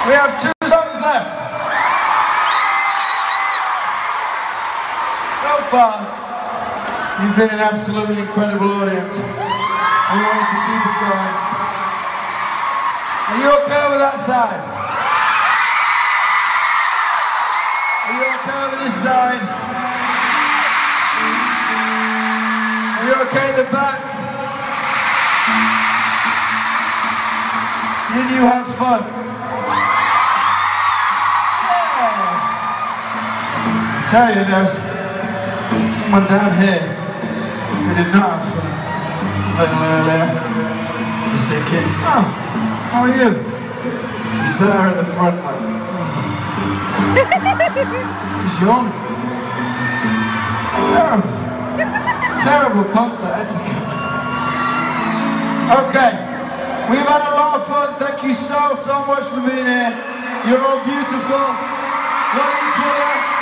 We have 2 songs left. So far, you've been an absolutely incredible audience. We want you to keep it going. Are you okay with that side? Are you okay with this side? Are you okay at the back? Did you have fun? Yeah. I tell you, there's someone down here who did not have fun a little earlier. Was thinking, oh, how are you? She sat her at the front like, just yawning. Terrible. Terrible concert etiquette. Okay, we've had a lot of fun. Thank you so much for being here. You're all beautiful. Love each other.